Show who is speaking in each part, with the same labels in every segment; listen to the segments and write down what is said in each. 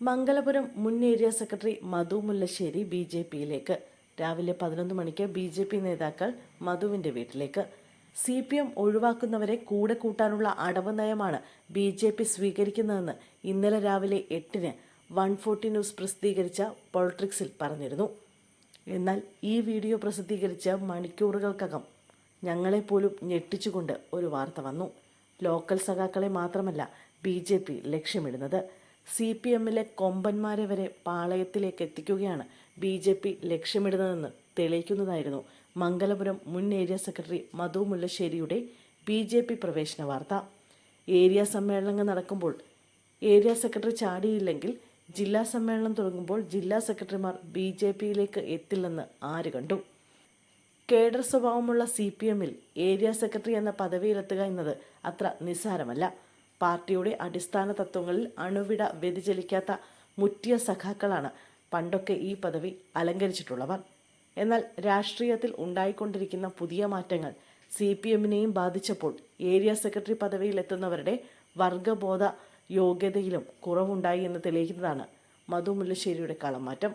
Speaker 1: മംഗലപുരം മുൻ area secretary മധു മുല്ലശ്ശേരി ബി.ജെ.പിയിലേക്ക്. രാവിലെ 11 മണിക്ക് ബി.ജെ.പി നേതാക്കൾ മധുവിന്റെ വീട്ടിലേക്ക്. CPM ഒഴിവാക്കുന്നവരെ കൂടെ കൂട്ടാനുള്ള അടവ് നയമാണ് ബി.ജെ.പി സ്വീകരിക്കുന്നതെന്ന് ഇന്നലെ രാവിലെ 8-ന് 140 ന്യൂസ് പ്രസിദ്ധീകരിച്ച പൊളിറ്റിക്സിൽ പറഞ്ഞിരുന്നു. എന്നാൽ ഈ വീഡിയോ പ്രസിദ്ധീകരിച്ച മണിക്കൂറുകൾക്കകം ഞങ്ങളെപ്പോലും ഞെട്ടിച്ചുകൊണ്ട് ഒരു വാർത്ത വന്നു. ലോക്കൽ സഖാക്കളെ മാത്രമല്ല ബി.ജെ.പി ലക്ഷ്യമിടുന്നത്, CPMലെ കൊമ്പന്മാരെ വരെ പാളയത്തിലേക്ക് എത്തിക്കുകയാണ് ബി.ജെ.പി ലക്ഷ്യമിടുന്നതെന്ന് തെളിയിക്കുന്നതായിരുന്നു മംഗലപുരം മുൻ ഏരിയ സെക്രട്ടറി മധു മുല്ലശ്ശേരിയുടെ ബി.ജെ.പി പ്രവേശന വാർത്ത. ഏരിയ സമ്മേളനങ്ങൾ നടക്കുമ്പോൾ ഏരിയ സെക്രട്ടറി ചാടിയില്ലെങ്കിൽ ജില്ലാ സമ്മേളനം തുടങ്ങുമ്പോൾ ജില്ലാ സെക്രട്ടറിമാർ ബി.ജെ.പിയിലേക്ക് എത്തില്ലെന്ന് ആര് കണ്ടു? കേഡർ സ്വഭാവമുള്ള CPMൽ ഏരിയ സെക്രട്ടറി എന്ന പദവിയിലെത്തുക എന്നത് അത്ര നിസ്സാരമല്ല. പാർട്ടിയുടെ അടിസ്ഥാന തത്വങ്ങളിൽ അണുവിട വ്യതിചലിക്കാത്ത മുറ്റിയ സഖാക്കളാണ് പണ്ടൊക്കെ ഈ പദവി അലങ്കരിച്ചിട്ടുള്ളവർ. എന്നാൽ രാഷ്ട്രീയത്തിൽ ഉണ്ടായിക്കൊണ്ടിരിക്കുന്ന പുതിയ മാറ്റങ്ങൾ CPMനെയും ബാധിച്ചപ്പോൾ ഏരിയ സെക്രട്ടറി പദവിയിലെത്തുന്നവരുടെ വർഗബോധ യോഗ്യതയിലും കുറവുണ്ടായി എന്ന് തെളിയിക്കുന്നതാണ് മധു മുല്ലശ്ശേരിയുടെ കളമാറ്റം.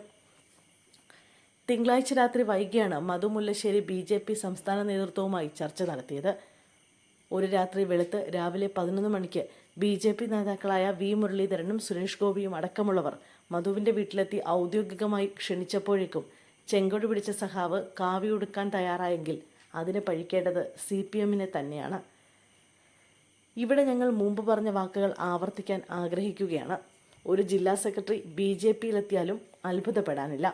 Speaker 1: തിങ്കളാഴ്ച രാത്രി വൈകിയാണ് മധു മുല്ലശ്ശേരി ബി.ജെ.പി സംസ്ഥാന നേതൃത്വവുമായി ചർച്ച നടത്തിയത്. ഒരു രാത്രി വെളുത്ത് രാവിലെ 11 മണിക്ക് ബി.ജെ.പി നേതാക്കളായ വി. മുരളീധരനും സുരേഷ് ഗോപിയും അടക്കമുള്ളവർ മധുവിൻ്റെ വീട്ടിലെത്തി ഔദ്യോഗികമായി ക്ഷണിച്ചപ്പോഴേക്കും ചെങ്കൊടി പിടിച്ച സഖാവ് കാവിയുടുക്കാൻ തയ്യാറായെങ്കിൽ അതിന് പഴിക്കേണ്ടത് CPMനെ തന്നെയാണ്. ഇവിടെ ഞങ്ങൾ മുമ്പ് പറഞ്ഞ വാക്കുകൾ ആവർത്തിക്കാൻ ആഗ്രഹിക്കുകയാണ്. ഒരു ജില്ലാ സെക്രട്ടറി ബി.ജെ.പിയിലെത്തിയാലും അത്ഭുതപ്പെടാനില്ല.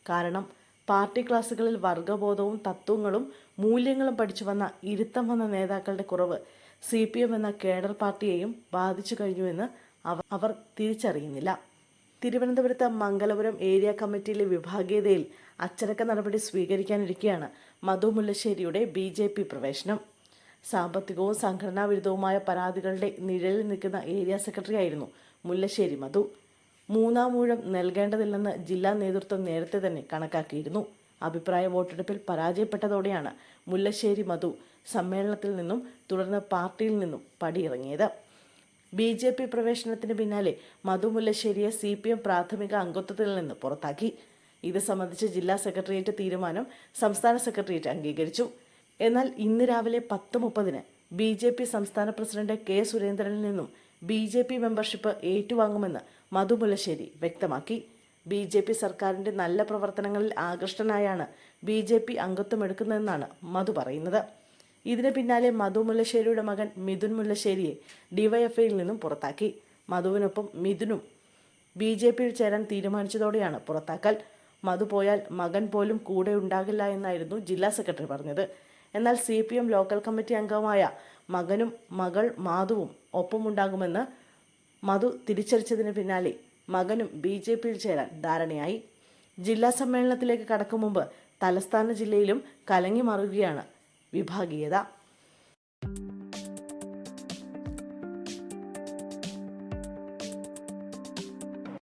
Speaker 1: കാരണം പാർട്ടി ക്ലാസുകളിൽ വർഗബോധവും തത്വങ്ങളും മൂല്യങ്ങളും പഠിച്ചു വന്ന ഇരുത്തം വന്ന നേതാക്കളുടെ കുറവ് CPM എന്ന കേഡർ പാർട്ടിയെയും ബാധിച്ചു കഴിഞ്ഞുവെന്ന് അവർ തിരിച്ചറിയുന്നില്ല. തിരുവനന്തപുരത്ത് മംഗലപുരം ഏരിയ കമ്മിറ്റിയിലെ വിഭാഗീയതയിൽ അച്ചടക്ക നടപടി സ്വീകരിക്കാനിരിക്കെയാണ് മധു മുല്ലശ്ശേരിയുടെ ബി.ജെ.പി പ്രവേശനം. സാമ്പത്തികവും സംഘടനാ വിരുദ്ധവുമായ പരാതികളുടെ നിഴലിൽ നിൽക്കുന്ന ഏരിയ സെക്രട്ടറി ആയിരുന്നു മുല്ലശ്ശേരി മധു. 3-ാം ഊഴം നൽകേണ്ടതില്ലെന്ന് ജില്ലാ നേതൃത്വം നേരത്തെ തന്നെ കണക്കാക്കിയിരുന്നു. അഭിപ്രായ വോട്ടെടുപ്പിൽ പരാജയപ്പെട്ടതോടെയാണ് മുല്ലശ്ശേരി മധു സമ്മേളനത്തിൽ നിന്നും തുടർന്ന് പാർട്ടിയിൽ നിന്നും പടിയിറങ്ങിയത്. ബി.ജെ.പി പ്രവേശനത്തിന് പിന്നാലെ മധു മുല്ലശ്ശേരിയെ CPM പ്രാഥമിക അംഗത്വത്തിൽ നിന്ന് പുറത്താക്കി. ഇത് സംബന്ധിച്ച് ജില്ലാ സെക്രട്ടേറിയറ്റ് തീരുമാനം സംസ്ഥാന സെക്രട്ടേറിയറ്റ് അംഗീകരിച്ചു. എന്നാൽ ഇന്ന് രാവിലെ 10:30-ന് ബി.ജെ.പി സംസ്ഥാന പ്രസിഡന്റ് K. സുരേന്ദ്രനിൽ നിന്നും ബി.ജെ.പി മെമ്പർഷിപ്പ് ഏറ്റുവാങ്ങുമെന്ന് മധു മുല്ലശ്ശേരി വ്യക്തമാക്കി. ബി.ജെ.പി സർക്കാരിൻ്റെ നല്ല പ്രവർത്തനങ്ങളിൽ ആകൃഷ്ടനായാണ് ബി.ജെ.പി അംഗത്വം എടുക്കുന്നതെന്നാണ് മധു പറയുന്നത്. ഇതിന് പിന്നാലെ മധു മുല്ലശ്ശേരിയുടെ മകൻ മിഥുൻ മുല്ലശ്ശേരിയെ ഡിവൈഎഫ്ഐയിൽ നിന്നും പുറത്താക്കി. മധുവിനൊപ്പം മിഥുനും ബി.ജെ.പിയിൽ ചേരാൻ തീരുമാനിച്ചതോടെയാണ് പുറത്താക്കൽ. മധു പോയാൽ മകൻ പോലും കൂടെ ഉണ്ടാകില്ല എന്നായിരുന്നു ജില്ലാ സെക്രട്ടറി പറഞ്ഞത്. എന്നാൽ CPM ലോക്കൽ കമ്മിറ്റി അംഗമായ മകനും മകൾ മാധുവും ഒപ്പമുണ്ടാകുമെന്ന് മധു തിരിച്ചറിച്ചതിന് പിന്നാലെ മകനും ബി.ജെ.പിയിൽ ചേരാൻ ധാരണയായി. ജില്ലാ സമ്മേളനത്തിലേക്ക് കടക്കും മുമ്പ് തലസ്ഥാന ജില്ലയിലും കലങ്ങി മറിയുകയാണ് വിഭാഗീയത.